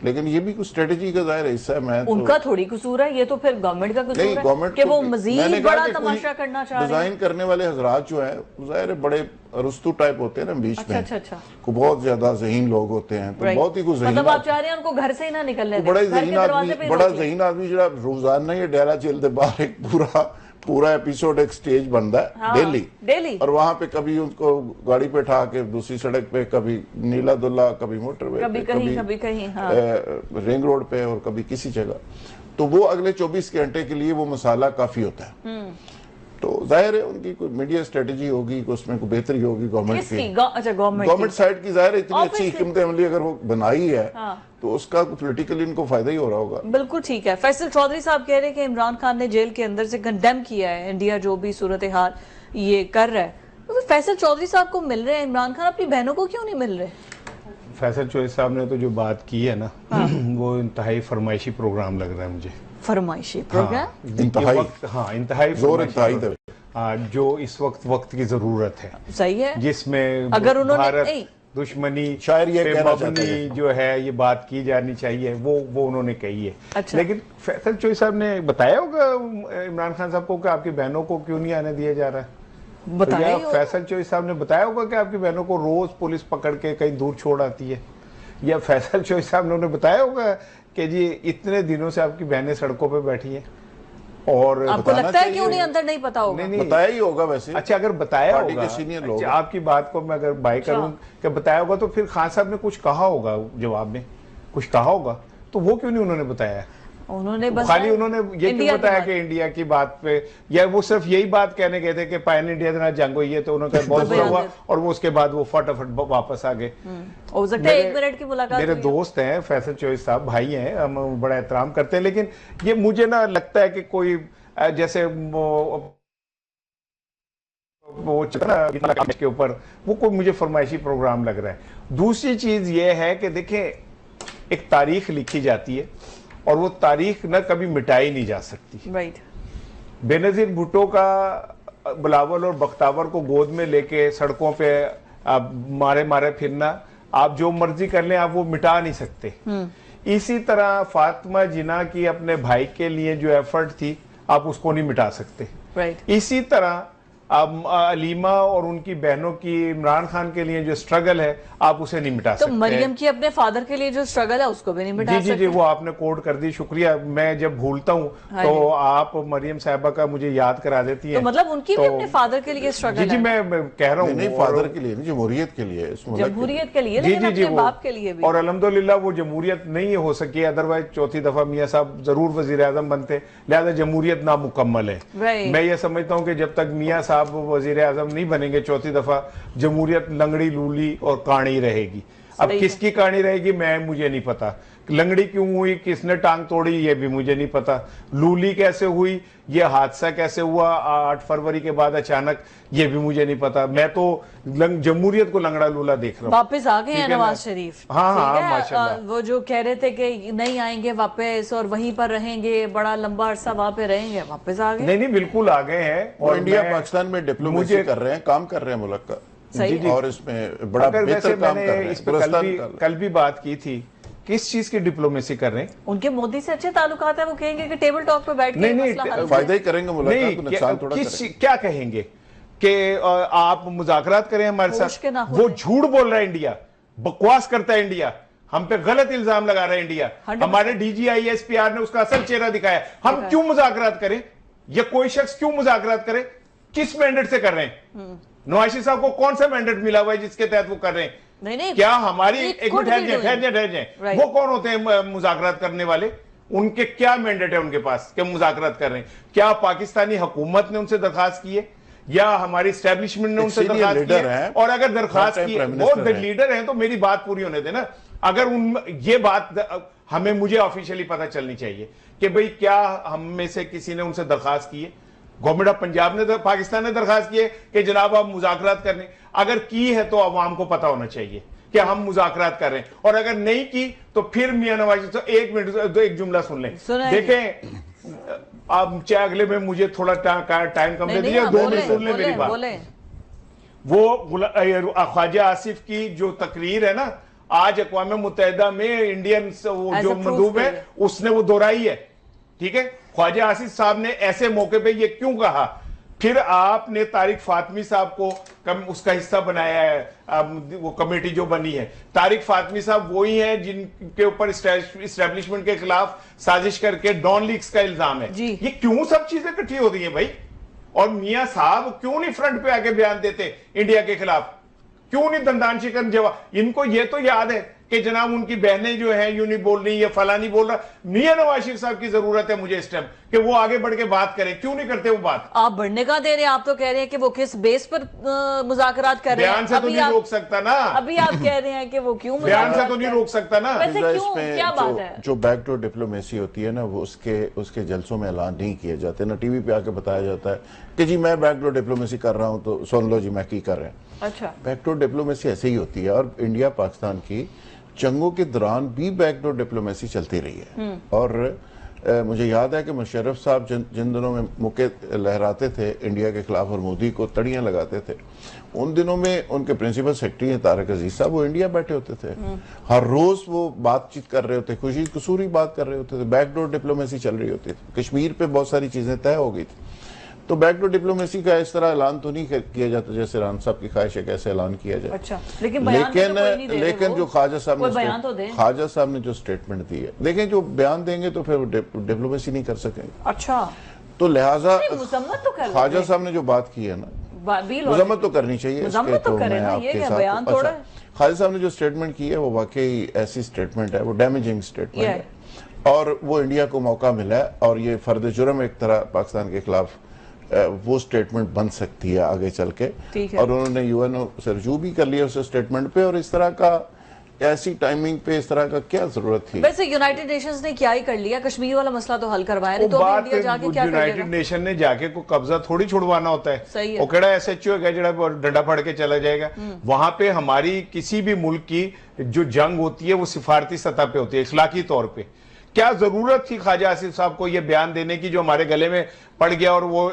लेकिन ये भी कुछ स्ट्रेटेजी का जाहिर हिस्सा है। मैं उनका थोड़ी कसूर है, ये तो फिर गवर्नमेंट का कसूर नहीं, है गवर्नमेंट कि वो मजीद बड़ा तमाशा तमाशा करना चाह रहे हैं। डिजाइन करने वाले हजरात जो है जाहिर है बड़े अरस्तु टाइप होते हैं ना बीच में। अच्छा। को बहुत ज्यादा ज़हीन लोग होते हैं, तो बहुत ही कुछ मतलब आप चाह रहे हैं उनको घर से ही ना निकलने दें, बड़ा घर के ज़हीन दरवाजे आदमी, पे बड़ा रोक लें। ज़हीन आदमी जो रोजाना ये डेरा जेल के बाहर एक पूरा एपिसोड एक स्टेज बनता है। हाँ, डेली और वहां पे कभी उनको गाड़ी पे उठा के दूसरी सड़क पे, कभी नीला दुल्ला, कभी मोटरवे कभी कहीं हाँ। रिंग रोड पे, और कभी किसी जगह। तो वो अगले 24 घंटे के लिए वो मसाला काफी होता है। तो जाहिर है उनकी कोई मीडिया स्ट्रेटेजी होगी, उसमें कोई बेहतरी होगी गवर्नमेंट की। अच्छा, गवर्नमेंट साइड की जाहिर है इतनी अच्छी हिकमत अमली अगर वो बनाई है, हाँ। तो उसका पॉलिटिकली इनको फायदा ही हो रहा होगा। बिल्कुल ठीक है। फैसल चौधरी साहब कह रहे हैं कि इमरान खान ने जेल के अंदर से कंडेम किया है इंडिया जो भी सूरत हाल ये कर रहा है। तो फैसल चौधरी साहब को मिल रहे हैं, इमरान खान अपनी बहनों को क्यों नहीं मिल रहे? फैसल चौधरी साहब ने तो जो बात की है ना, वो इंतहाई फरमाइशी प्रोग्राम लग रहा है मुझे। फरमाइशी प्रोग्राम? इंतहाई जोर इंतहाई जो इस वक्त की जरूरत है। सही है। जिसमें अगर उन्होंने भारत दुश्मनी शायर ये कहना चाहते मबनी हैं, जो है ये बात की जानी चाहिए, वो उन्होंने कही है। अच्छा। लेकिन फैसल चौधरी साहब ने बताया होगा इमरान खान साहब को कि आपकी बहनों को क्यों नहीं आने दिया जा रहा है? तो या फैसल चौधरी साहब ने बताया होगा कि आपकी बहनों को रोज पुलिस पकड़ के कहीं दूर छोड़ आती है? या फैसल चौधरी साहब ने उन्हें बताया होगा कि जी इतने दिनों से आपकी बहनें सड़कों पे बैठी हैं? और आपको लगता है कि उन्हें अंदर नहीं पता होगा? नहीं, बताया ही होगा वैसे। अच्छा, अगर बताया होगा, अच्छा, आपकी बात को मैं अगर बाय करूं कि बताया होगा, तो फिर खान साहब ने कुछ कहा होगा, जवाब में कुछ कहा होगा, तो वो क्यों नहीं उन्होंने बताया? उन्होंने बस खाली उन्होंने ये क्यों बताया कि इंडिया की बात पे, या वो सिर्फ यही बात कहने गए थे कि पैन इंडिया के साथ जंग हुई है, तो उन्होंने कहा बहुत बुरा हुआ, और वो उसके बाद वो फटाफट वापस आ गए। हो सकता है 1 मिनट की मुलाकात। मेरे दोस्त हैं फैसल चौधरी साहब, भाई हैं, हम बड़ा एहतराम करते हैं, लेकिन ये मुझे ना लगता है कि कोई जैसे वो के ऊपर वो कोई मुझे फरमाइशी प्रोग्राम लग रहा है। दूसरी चीज ये है कि देखें, एक तारीख लिखी जाती है और वो तारीख ना कभी मिटाई नहीं जा सकती। राइट। बेनजीर भुट्टो का बिलावल और बख्तावर को गोद में लेके सड़कों पे मारे फिरना, आप जो मर्जी कर लें, आप वो मिटा नहीं सकते। इसी तरह फातिमा जिन्ना की अपने भाई के लिए जो एफर्ट थी, आप उसको नहीं मिटा सकते। राइट। इसी तरह अलीमा और उनकी बहनों की इमरान खान के लिए जो स्ट्रगल है, आप उसे नहीं मिटा सकते। तो मरियम की अपने फादर के लिए जो स्ट्रगल है उसको भी नहीं मिटा सकते। जी, वो आपने कोड कर दी, शुक्रिया। मैं जब भूलता हूँ तो आप मरियम साहिबा का मुझे याद करा देती है। तो मतलब उनकी भी अपने फादर के लिए स्ट्रगल है। जी, मैं कह रहा हूँ नहीं, फादर के लिए नहीं, जमहूरियत के लिए, जमहूरियत के लिए, लेकिन अपने बाप के लिए भी। और अल्हम्दुलिल्लाह वो जमहूरियत नहीं हो सकी, अदरवाइज चौथी दफा मियाँ साहब जरूर वजीर आजम बनते, लिहाजा जमहूरियत नामुकम्मल है। मैं ये समझता हूँ कि जब तक मियाँ साहब साहब वजीर आजम नहीं बनेंगे चौथी दफा, जमहूरियत लंगड़ी लूली और काणी रहेगी। अब किसकी कहानी रहेगी मुझे नहीं पता। लंगड़ी क्यों हुई, किसने टांग तोड़ी, ये भी मुझे नहीं पता। लूली कैसे हुई, ये हादसा कैसे हुआ 8 फरवरी के बाद अचानक, ये भी मुझे नहीं पता। मैं तो जमहूरियत को लंगड़ा लूला देख रहा हूँ। वापस आ गए हैं नवाज शरीफ। हाँ माशाल्लाह। वो जो कह रहे थे कि नहीं आएंगे वापस और वहीं पर रहेंगे, बड़ा लंबा अरसा वहां पे रहेंगे, वापस आ गए। नहीं बिल्कुल आ गए हैं। और इंडिया पाकिस्तान में डिप्लोमेसी कर रहे हैं, काम कर रहे हैं मुल्क का। सही। और इसमें बड़ा बेहतर काम कर रहे हैं। इस पर कल भी बात की थी, किस चीज की डिप्लोमेसी कर रहे हैं? उनके मोदी से अच्छे ताल्लुकात है, वो कहेंगे कि टेबल टॉक पे बैठ के मसला हल फायदा ही करेंगे मुल्क को, नुकसान थोड़ा करेंगे। क्या कहेंगे कि आप मुज़ाकरात करें हमारे साथ? वो झूठ बोल रहा है इंडिया, बकवास करता है इंडिया, हम पे गलत इल्जाम लगा रहा है इंडिया। हमारे DGISPR ने उसका असल चेहरा दिखाया। हम क्यों मुज़ाकरात करें? ये कोई शख्स क्यों मुज़ाकरात करे? किस मैंडेट से कर रहे हैं? नवाज शरीफ साहब को कौन सा मैंडेट मिला हुआ है जिसके तहत वो कर रहे हैं? नहीं, क्या हमारी एक मिनट ठहर जाए, वो कौन होते हैं मुज़ाकरात करने वाले? उनके क्या मैंडेट है उनके पास कि मुज़ाकरात कर रहे हैं? क्या पाकिस्तानी हुकूमत ने उनसे दरखास्त की है या हमारी स्टैब्लिशमेंट ने उनसे दरखास्त की है? और अगर दरखास्त की है, वो लीडर हैं, तो मेरी बात पूरी होने देना। अगर ये बात मुझे ऑफिशियली पता चलनी चाहिए कि भाई क्या हम में से किसी ने उनसे दरखास्त की है। गवर्नमेंट ऑफ पंजाब ने पाकिस्तान ने दरखास्त की है कि जनाब आप मुज़ाकरात करने, अगर की है तो अवाम को पता होना चाहिए कि हम मुज़ाकरात कर रहे हैं। और अगर नहीं की तो फिर मियां नवाज शरीफ, एक मिनट एक जुमला सुन लें। देखें अब चाहे अगले में मुझे थोड़ा टाइम कम दे दीजिए, 2 मिनट सुन लें मेरी बात। वो ख्वाजा आसिफ की जो तकरीर है ना, आज अक़वाम मुत्तहिदा में इंडियन जो मंदूब है उसने वो दोहराई है। ठीक है, ख्वाजा आसिफ साहब ने ऐसे मौके पे ये क्यों कहा? फिर आपने तारिक फातमी साहब को उसका हिस्सा बनाया है। वो कमेटी जो बनी है, तारिक फातमी साहब वही हैं जिनके ऊपर इस्टेब्लिशमेंट के खिलाफ साजिश करके डॉन लीक्स का इल्जाम है। ये क्यों सब चीजें इकट्ठी हो रही है भाई? और मियां साहब क्यों नहीं फ्रंट पे आके बयान देते इंडिया के खिलाफ? क्यों नहीं दंदान शिकन जवाब? इनको ये तो याद है कि जनाब उनकी बहनें जो हैं यूं नहीं बोल रही, ये फला नहीं बोल रहा। मियां नवाज शरीफ साहब की जरूरत है मुझे इस टाइम कि वो आगे बढ़ के बात करें। क्यों नहीं करते वो बात? आप बढ़ने का दे रहे हैं, आप तो कह रहे हैं कि वो किस बेस पर मुज़ाकरात कर रहे हैं। बयान से तो नहीं रोक सकता ना। अभी आप कह रहे हैं कि वो क्यों बयान से तो नहीं रोक सकता ना। वैसे क्यों, क्या बात है? जो बैकडोर डिप्लोमेसी होती है ना, वो उसके जलसों में ऐलान नहीं किए जाते ना, टीवी पे आके बताया जाता है कि जी मैं बैकडोर डिप्लोमेसी कर रहा हूं, तो सुन लो जी मैं की कर रहे हैं। अच्छा, बैकडोर डिप्लोमेसी ऐसे ही होती है। और इंडिया पाकिस्तान की जंगों के दौरान भी बैकडोर डिप्लोमेसी चलती रही है। और मुझे याद है कि मुशर्रफ साहब जिन दिनों में मुक्के लहराते थे इंडिया के खिलाफ और मोदी को तड़ियां लगाते थे, उन दिनों में उनके प्रिंसिपल सेक्रेटरी हैं तारिक अजीज साहब, वो इंडिया बैठे होते थे। हर रोज वो बातचीत कर रहे होते, खुशी कसूरी बात कर रहे होते थे, बैकडोर डिप्लोमेसी चल रही होती थी। कश्मीर पे बहुत सारी चीजें तय हो गई थी। तो बैकडोर डिप्लोमेसी का इस तरह ऐलान तो नहीं किया जाता जैसे रान साहब की ख्वाहिश है कैसे ऐलान किया जाए। अच्छा, लेकिन जो ख्वाजा साहब ने जो स्टेटमेंट दी है, देखें जो बयान देंगे तो फिर डिप्लोमेसी नहीं कर सकेंगे। अच्छा, तो लिहाजा ख्वाजा साहब ने जो बात की है ना, मजम्मत तो करनी चाहिए। ख्वाजा साहब ने जो स्टेटमेंट की है वो वाकई ऐसी स्टेटमेंट है, वो डैमेजिंग स्टेटमेंट है और वो इंडिया को मौका मिला है। और ये फर्द जुर्म एक तरह पाकिस्तान के खिलाफ वो स्टेटमेंट बन सकती है आगे चल के। और उन्होंने यूएनओ से रजू भी कर लिया उस स्टेटमेंट पे। और इस तरह का ऐसी टाइमिंग पे इस तरह का क्या जरूरत थी? वैसे यूनाइटेड नेशंस ने क्या ही कर लिया, कश्मीर वाला मसला तो हल करवाया नहीं, तो इंडिया जाके क्या करेगा? यूनाइटेड नेशन ने जाके को कब्जा थोड़ी छुड़वाना होता है। सही है। वो केड़ा SHO है जड़ा डंडा फड़ के चला जाएगा? वहां पे हमारी किसी भी मुल्क की जो जंग होती है वो सिफारती सतह पे होती है, इखलाकी तौर पे। क्या जरूरत थी ख्वाजा आसिफ साहब को यह बयान देने की जो हमारे गले में पड़ गया? और वो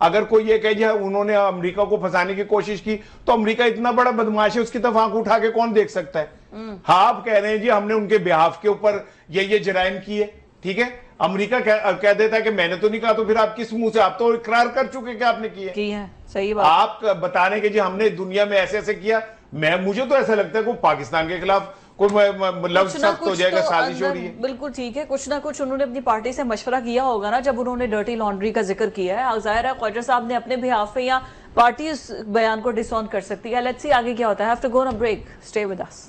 अगर कोई ये कहे उन्होंने अमेरिका को फंसाने की कोशिश की, तो अमेरिका इतना बड़ा बदमाश है, उसकी तरफ आंख उठा के कौन देख सकता है? हाँ, आप कह रहे हैं जी हमने उनके बिहाफ के ऊपर ये जराइम किए, ठीक है। अमेरिका कह देता है कि मैंने तो नहीं कहा, तो फिर आप किस मुंह से? आप तो इकरार कर चुके कि आपने किए। सही बात। आप बताने के जी हमने दुनिया में ऐसे ऐसे किया। मुझे तो ऐसा लगता है कि पाकिस्तान के खिलाफ कोई लफ्ज़ सख्त हो जाएगा, साजिश हो रही है। बिल्कुल ठीक है, कुछ ना कुछ उन्होंने अपनी पार्टी से मशवरा किया होगा ना, जब उन्होंने डर्टी लॉन्ड्री का जिक्र किया है। जाहिर है ख्वाजा साहब ने अपने बिहाफ पे या पार्टी उस बयान को डिसऑन कर सकती है। लेट्स सी आगे क्या होता है। Have to go on a break, stay with us.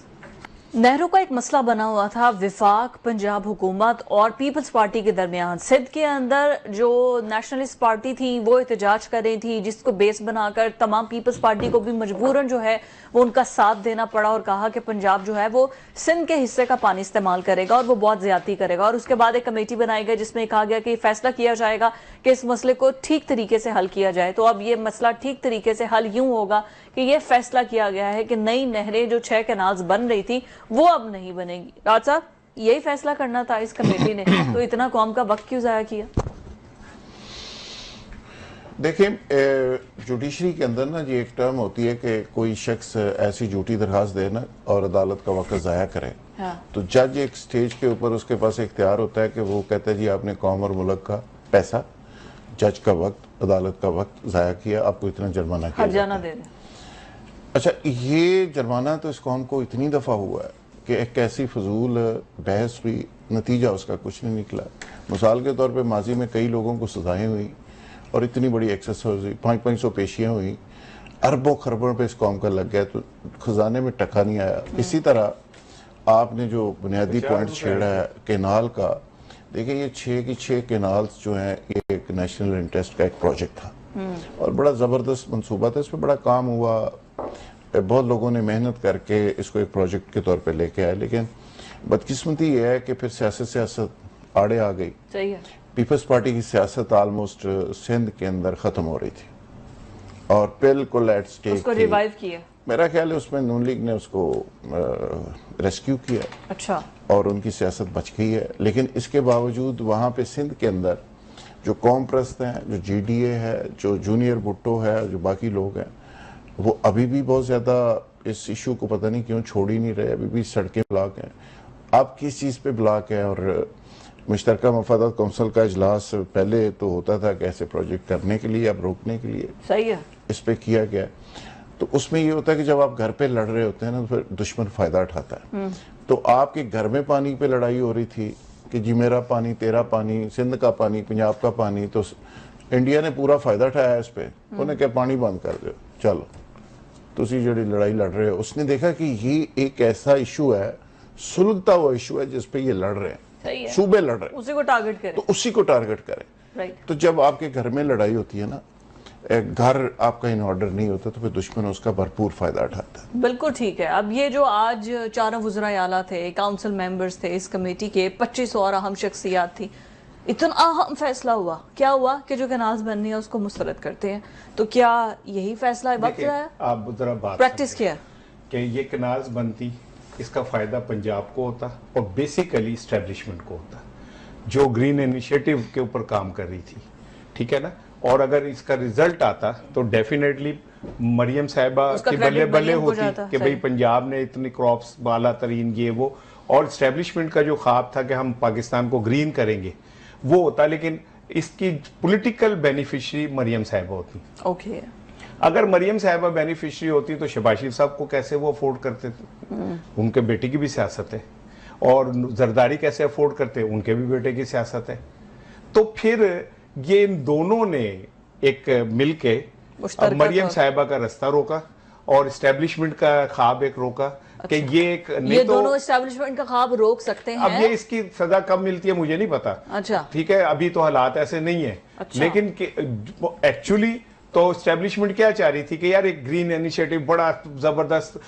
Nehru का एक मसला बना हुआ था विफाक, पंजाब हुकूमत और पीपल्स पार्टी के दरमियान। सिंध के अंदर जो नेशनलिस्ट पार्टी थी वो एहतजाज कर रही थी, जिसको बेस बनाकर तमाम पीपल्स पार्टी को भी मजबूरन जो है वो उनका साथ देना पड़ा और कहा कि पंजाब जो है वो सिंध के हिस्से का पानी इस्तेमाल करेगा और वो बहुत ज्यादती करेगा। और उसके बाद एक कमेटी बनाई गई जिसमें कहा गया कि फैसला किया जाएगा कि इस मसले को ठीक तरीके से हल किया जाए। तो अब ये मसला ठीक तरीके से हल यूं होगा कि ये फैसला किया गया है कि नई नहरें जो 6 कैनाल्स बन रही थी वो अब नहीं बनेगी। राज साहब, यही फैसला करना था इस कमेटी ने, तो इतना कौम का वक्त क्यों जाया किया? देखिए, जुडिशरी के अंदर ना ये एक टर्म होती है कि कोई शख्स ऐसी झूठी दरखास्त दे ना और अदालत का वक्त ज़ाया करे। हाँ। तो जज एक स्टेज के ऊपर उसके पास इख्तियार होता है कि वो कहता है जी आपने कौम और मुल्क का पैसा, जज का वक्त, अदालत का वक्त ज़ाया किया, आपको इतना जुर्माना किया हर्जाना दे दें। अच्छा, ये जुर्माना तो इस कौम को इतनी दफ़ा हुआ है कि एक ऐसी फजूल बहस हुई, नतीजा उसका कुछ नहीं निकला। मिसाल के तौर पे माजी में कई लोगों को सजाएं हुई और इतनी बड़ी एक्सरसाइज हुई, 500 पेशियाँ हुई, अरबों खरबों पे इस कौम का लग गया, तो खजाने में टका नहीं आया। इसी तरह आपने जो बुनियादी पॉइंट छेड़ा है केनाल का, देखिए ये 6 की 6 केनाल्स जो हैं ये एक नेशनल इंटरेस्ट का एक प्रोजेक्ट था और बड़ा ज़बरदस्त मनसूबा था, इस पर बड़ा काम हुआ, बहुत लोगों ने मेहनत करके इसको एक प्रोजेक्ट के तौर पे लेके आए। लेकिन बदकिस्मती ये है कि फिर सियासत आड़े आ गई। सही है। पीपल्स पार्टी की सियासत ऑलमोस्ट सिंध के अंदर ख़त्म हो रही थी और बिल्कुल एट स्टेक उसको रिवाइव किया। मेरा ख्याल है उसमें नून लीग ने उसको रेस्क्यू किया। अच्छा। और उनकी सियासत बच गई है। लेकिन इसके बावजूद वहाँ पे सिंध के अंदर जो कौम प्रस्त हैं, जो GDA है, जो जूनियर भुट्टो है, जो बाकी लोग हैं, वो अभी भी बहुत ज़्यादा इस इशू को पता नहीं क्यों छोड़ ही नहीं रहे। अभी भी सड़कें ब्लॉक हैं। अब किस चीज़ पे ब्लॉक है? और मुश्तरका मफादात कौंसिल का इजलास पहले तो होता था कि ऐसे प्रोजेक्ट करने के लिए, अब रोकने के लिए सही है, इस पे किया गया। तो उसमें ये होता है कि जब आप घर पे लड़ रहे होते हैं ना, तो फिर दुश्मन फ़ायदा उठाता है। तो आपके घर में पानी पे लड़ाई हो रही थी कि जी मेरा पानी, तेरा पानी, सिंध का पानी, पंजाब का पानी, तो इंडिया ने पूरा फ़ायदा उठाया इस पर। उन्हें क्या पानी बंद कर दो, चलो तुसी जो लड़ाई लड़ रहे हो। उसने देखा कि ये एक ऐसा इशू है, सुलगता हुआ इशू है जिस पे ये लड़ रहे हैं, सही है, सूबे लड़ रहे हैं, उसी को टारगेट करें। तो उसी को टारगेट करें। राइट। तो जब आपके घर में लड़ाई होती है ना, एक घर आपका इन ऑर्डर नहीं होता, तो फिर दुश्मन उसका भरपूर फायदा उठाता है। बिल्कुल ठीक है। अब ये जो आज 4 वज़राए आला थे, काउंसिल मेंबर्स थे इस कमेटी के, 25 और अहम शख्सियात थी, इतना अहम फैसला हुआ। क्या हुआ कि जो कैनाल्स बननी है उसको मुस्तरद करते हैं। तो क्या यही फैसला वक्त आया? आप जरा बात प्रैक्टिस किया कि ये कैनाल्स बनती, इसका फायदा पंजाब को होता और बेसिकली इस्टेब्लिशमेंट को होता जो ग्रीन इनिशिएटिव के ऊपर काम कर रही थी, ठीक है ना। और अगर इसका रिजल्ट आता तो डेफिनेटली मरियम साहिबा के बल्ले बल्ले होती कि भाई पंजाब ने इतनी क्रॉप्स, बाला तरीन, ये वो, और इस्टेब्लिशमेंट का जो ख्वाब था कि हम पाकिस्तान को ग्रीन करेंगे वो होता। लेकिन इसकी पॉलिटिकल बेनिफिशियरी मरियम साहिबा होती। ओके। अगर मरियम साहिबा बेनिफिशियरी होती तो शहबाज साहब को कैसे वो अफोर्ड करते थे? उनके बेटे की भी सियासत है। और जरदारी कैसे अफोर्ड करते? उनके भी बेटे की सियासत है। तो फिर ये इन दोनों ने एक मिलके मरियम साहिबा का रास्ता रोका और इस्टेब्लिशमेंट का ख्वाब एक रोका। कि ये एक ये दोनों एस्टेब्लिशमेंट का ख्वाब रोक सकते हैं। अब ये इसकी सजा कब मिलती है मुझे नहीं पता। अच्छा, ठीक है, अभी तो हालात ऐसे नहीं है। अच्छा। लेकिन एक्चुअली तो एस्टेब्लिशमेंट क्या चाह रही थी कि यार एक ग्रीन इनिशिएटिव, बड़ा जबरदस्त,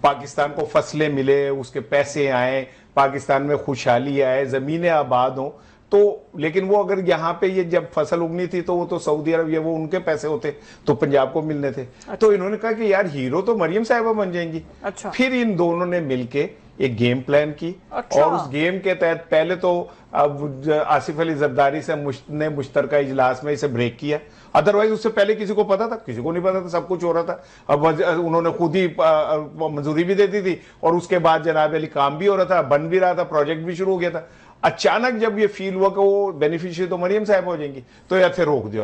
पाकिस्तान को फसलें मिले, उसके पैसे आए, पाकिस्तान में खुशहाली आए, जमीनें आबाद हों। तो लेकिन वो अगर यहाँ पे ये जब फसल उगनी थी तो वो तो सऊदी अरब, ये वो उनके पैसे होते तो पंजाब को मिलने थे। अच्छा। तो इन्होंने कहा कि यार हीरो तो मरियम साहिबा बन जाएंगी। अच्छा। फिर इन दोनों ने मिलके एक गेम प्लान की। अच्छा। और उस गेम के तहत पहले तो अब आसिफ अली जरदारी से ने मुश्तरका इजलास में इसे ब्रेक किया। अदरवाइज उससे पहले किसी को पता था? किसी को नहीं पता था, सब कुछ हो रहा था। अब उन्होंने खुद ही मंजूरी भी दे दी थी और उसके बाद जनाब अली काम भी हो रहा था, बन भी रहा था, प्रोजेक्ट भी शुरू हो गया था। अचानक जब ये फील हुआ कि वो बेनिफिशियरी तो मरियम साहब हो जाएंगी, तो या फिर रोक दिया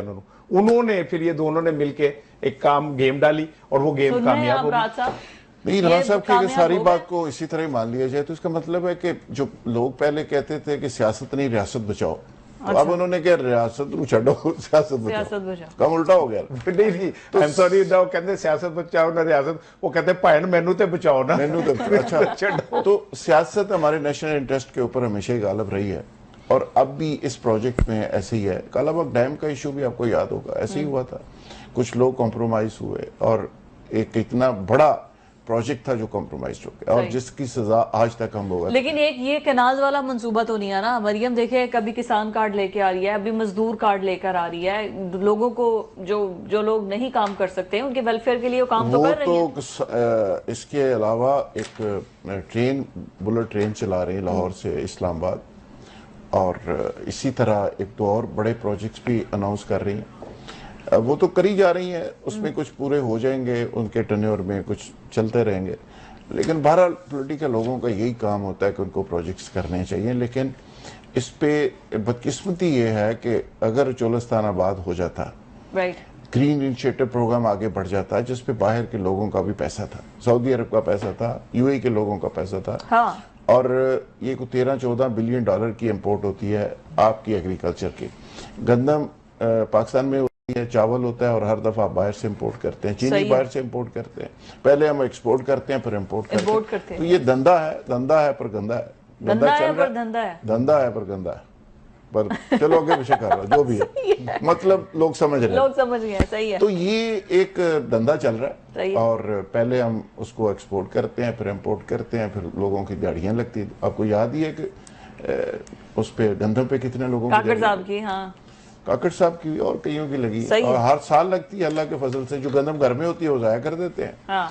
उन्होंने। फिर ये दोनों ने मिलके एक गेम डाली और वो गेम कामयाब हो गई। नहीं, राणा साहब की सारी बात को इसी तरह मान लिया जाए तो इसका मतलब है कि जो लोग पहले कहते थे कि सियासत नहीं रियासत बचाओ, तो अब उन्होंने क्या रियासत नू छड्डो सियासत बचाओ, कम उल्टा हो गया। नहीं आई एम सॉरी वो कहते सियासत बचाओ ना रियासत, वो कहते भैन मैनू ते बचाओ ना, मैनू तो अच्छा। तो सियासत हमारे नेशनल इंटरेस्ट के ऊपर हमेशा ही गालिब रही है, और अब भी इस प्रोजेक्ट में ऐसे ही है। कालाबाग डैम का इशू भी आपको याद होगा, ऐसे ही हुआ था, कुछ लोग कॉम्प्रोमाइज हुए और एक इतना बड़ा प्रोजेक्ट था जो कॉम्प्रोमाइज हो गया, और जिसकी सजा आज तक हम लोग। लेकिन एक ये कैनाल वाला मंसूबा तो नहीं है ना मरियम, देखे कभी किसान कार्ड लेके आ रही है, अभी मजदूर कार्ड लेकर आ रही है, लोगों को जो लोग नहीं काम कर सकते हैं उनके वेलफेयर के लिए वो काम तो कर रही है। इसके अलावा एक ट्रेन, बुलेट ट्रेन चला रही है लाहौर से इस्लामाबाद, और इसी तरह एक दो और बड़े प्रोजेक्ट्स भी अनाउंस कर रही हैं। वो तो करी जा रही हैं, उसमें कुछ पूरे हो जाएंगे, उनके टन्योर में कुछ चलते रहेंगे, लेकिन बहरहाल पॉलिटिकल लोगों का यही काम होता है कि उनको प्रोजेक्ट्स करने चाहिए। लेकिन इस पे बदकिस्मती ये है कि अगर चोलिस्तान आबाद हो जाता, ग्रीन इनिशिएटिव प्रोग्राम आगे बढ़ जाता है, जिसपे बाहर के लोगों का भी पैसा था, सऊदी अरब का पैसा था, यूएई के लोगों का पैसा था, हाँ। और ये को 13-14 बिलियन डॉलर की इंपोर्ट होती है आपकी एग्रीकल्चर की। गंदम पाकिस्तान में होती है, चावल होता है, और हर दफा बाहर से इंपोर्ट करते हैं, चीनी बाहर से इंपोर्ट करते हैं, पहले हम एक्सपोर्ट करते हैं फिर इंपोर्ट करते हैं। तो ये धंधा है पर गंदा है, धंधा है पर गंदा है, पर चलो आगे पीछे कर रहा जो भी है, मतलब लोग समझ गए, सही है। तो ये एक धंधा चल रहा है, और पहले हम उसको एक्सपोर्ट करते हैं, फिर इंपोर्ट करते हैं, फिर लोगों की दिहाड़ियां लगती है। आपको याद ही है कि उस पे गंदम पे कितने लोगों काकड़ साहब की, हाँ, काकड़ साहब की और कईयों की लगी, और हर साल लगती है अल्लाह के फजल से। जो गंदम घर में होती है वो जाया कर देते हैं, हाँ।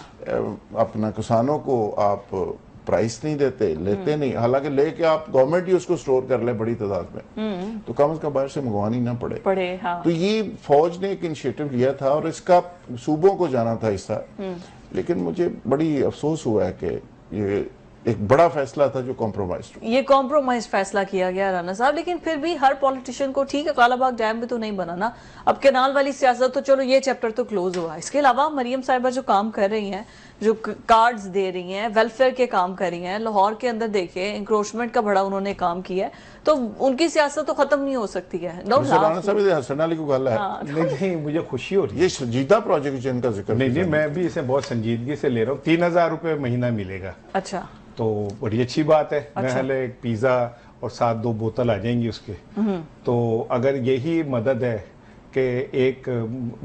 अपना किसानों को आप प्राइस नहीं देते, लेते नहीं, हालांकि लेके आप गवर्नमेंट ही उसको स्टोर कर ले बड़ी तादाद में, तो कम से कम बाहर से मंगवानी ना पड़े, हाँ। तो ये फौज ने एक इनिशिएटिव लिया था और इसका सूबों को जाना था हिस्सा, लेकिन मुझे बड़ी अफसोस हुआ है कि ये एक बड़ा फैसला था जो कॉम्प्रोमाइज फैसला किया गया राना साहब। लेकिन फिर भी हर पॉलिटिशियन को, ठीक है कालाबाग डैम भी तो नहीं बना ना, अब कैनाल वाली सियासत तो चलो ये चैप्टर तो क्लोज हुआ। इसके अलावा मरियम साहिबा जो काम कर रही हैं, जो कार्ड्स दे रही हैं, वेलफेयर के काम कर रही हैं, लाहौर के अंदर देखिए इंक्रोचमेंट का बड़ा उन्होंने काम किया है, तो उनकी सियासत तो खत्म नहीं हो सकती है। नहीं, मुझे खुशी हो रही है, ये संजीदा प्रोजेक्ट जिनका जिक्र नहीं, मैं भी इसे बहुत संजीदगी से ले रहा हूँ। 3000 रुपये महीना मिलेगा, अच्छा, तो बड़ी अच्छी बात है। मैं एक पिज्जा और साथ 2 बोतल आ जाएंगी उसके, तो अगर यही मदद है कि एक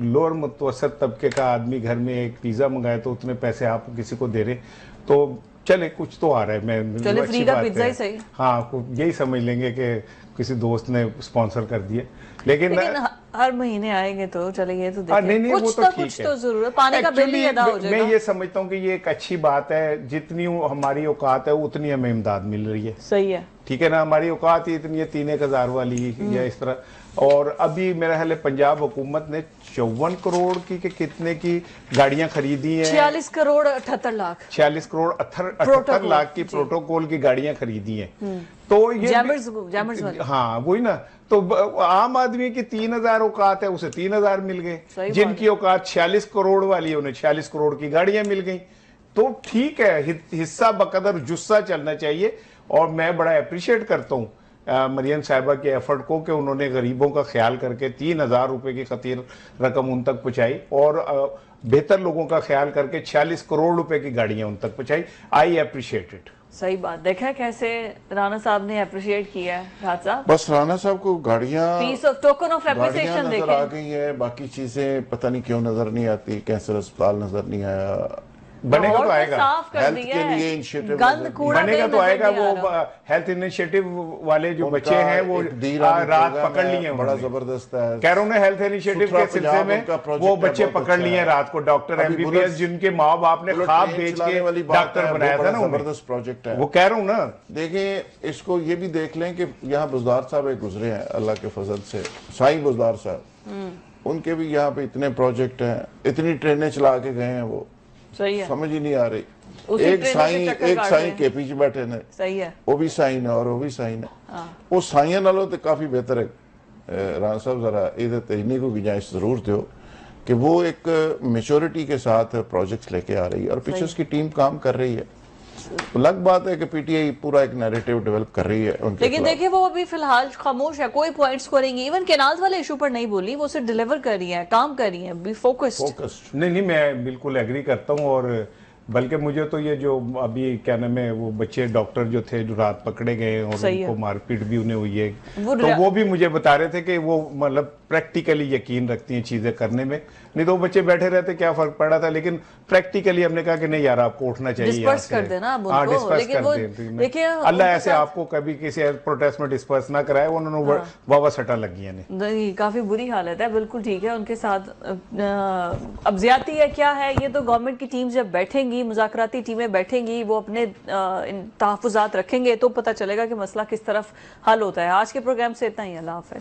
लोअर मुतवसत तबके का आदमी घर में एक पिज्जा मंगाए तो उतने पैसे आप किसी को दे रहे, तो चले कुछ तो आ रहा है। मैं चले फ्री का पिज्जा ही सही, हाँ, यही समझ लेंगे कि किसी दोस्त ने स्पॉन्सर कर दिए, लेकिन हर महीने आएंगे तो चले, ये तो नहीं, कुछ वो तो ठीक कुछ तो जरूर पानी का बिल ही अदा हो जाएगा। मैं ये समझता हूँ कि ये एक अच्छी बात है, जितनी हमारी औकात है उतनी हमें इमदाद मिल रही है, सही है, ठीक है ना। हमारी औकात ही इतनी है 3-1000 वाली या इस तरह, और अभी मेरा ख्याल है पंजाब हुकूमत ने 54 करोड़ की के कितने की गाड़ियां खरीदी हैं, 46 करोड़ 78 लाख 46 करोड़ 78 लाख की प्रोटोकॉल की गाड़ियां खरीदी हैं। तो ये जैमर्स वाली, हाँ वही ना, तो आम आदमी की 3000 औकात है, उसे 3000 मिल गए, जिनकी औकात 46 करोड़ वाली है उन्हें 46 करोड़ की गाड़ियां मिल गई। तो ठीक है, हिस्सा बकदर जुस्सा चलना चाहिए, और मैं बड़ा अप्रिशिएट करता हूँ मरियम साहिबा के एफर्ट को कि उन्होंने गरीबों का ख्याल करके 3000 रुपए की खतीर रकम उन तक पहुंचाई, और बेहतर लोगों का ख्याल करके 46 करोड़ रुपए की गाड़ियां उन तक पहुंचाई। I appreciate it. सही बात, देखा कैसे राणा साहब ने अप्रिशिएट किया है। राज साहब, बस राणा साहब को गाड़ियां, piece of token of appreciation नजर आ गई है, बाकी चीजें पता नहीं क्यों नजर नहीं आती। कैंसर अस्पताल नजर नहीं आया, बनेगा तो आएगा, हेल्थ के लिए इनिशिएटिव बनेगा तो आएगा। वो हेल्थ इनिशिएटिव वाले जो बच्चे हैं वो रात पकड़ लिए, बड़ा जबरदस्त है, कह रहा हूँ ना, हेल्थ इनिशिएटिव के सिलसिले में वो बच्चे पकड़ लिए रात को, डॉक्टर एमबीबीएस जिनके माँ बाप ने ख्वाब बेच के डॉक्टर बनाया था ना, जबरदस्त प्रोजेक्ट है। वो कह रहा हूँ ना, देखिए इसको ये भी देख लें कि यहाँ बुजदार साहब एक गुजरे हैं अल्लाह के फजल से, साईं बुजदार साहब, उनके भी यहाँ पे इतने प्रोजेक्ट हैं, इतनी ट्रेनें चला के गए हैं, वो सही है, समझ ही नहीं आ रही। एक साईं के पीछे बैठे ने, सही है, वो भी साईं है और वो भी साईं है, वो साइयां नालों तो काफी बेहतर है। राणा साहब जरा ये इन्हीं को गुंजाइश जरूर दो कि वो एक मेच्योरिटी के साथ प्रोजेक्ट्स लेके आ रही है, और पीछे उसकी टीम काम कर रही है। अलग बात है कि पीटीआई पूरा एक नैरेटिव डेवलप कर रही है उनके लेकिन खिलाफ। देखिए वो अभी फिलहाल खामोश है, कोई पॉइंट्स करेंगी, इवन केनाल्स वाले इशू पर नहीं बोली, वो सिर्फ डिलीवर कर रही है, काम कर रही है, बी फोकस्ड। फोकस्ड। नहीं, मैं बिल्कुल एग्री करता हूँ। और बल्कि मुझे तो ये जो अभी क्या नाम है वो बच्चे डॉक्टर जो थे जो रात पकड़े गए और सही है। उनको मारपीट भी उन्हें हुई है, वो तो वो भी मुझे बता रहे थे कि वो मतलब प्रैक्टिकली यकीन रखती हैं चीजें करने में। नहीं तो वो बच्चे बैठे रहते क्या फर्क पड़ा था, लेकिन प्रैक्टिकली हमने कहा कि नहीं यार आपको उठना चाहिए, डिस्पर्स कर देना अब हाँ उनको, डिस्पर्स लेकिन कर वो दें। देखिए अल्लाह उनके ऐसे साथ- आपको कभी किसी प्रोटेस्ट में डिस्पर्स ना कराए, उन्होंने वावा सटा लगी है। नहीं, काफी बुरी हालत है, बिल्कुल ठीक है उनके साथ। अब ज्यादती है क्या है, ये तो गवर्नमेंट की टीम जब बैठेंगी, मुज़ाकराती टीमें बैठेंगी, वो अपने तहफ़्फ़ुज़ात रखेंगे तो पता चलेगा कि मसला किस तरफ हल होता है। आज के प्रोग्राम से इतना ही, अल्लाह हाफ़िज़।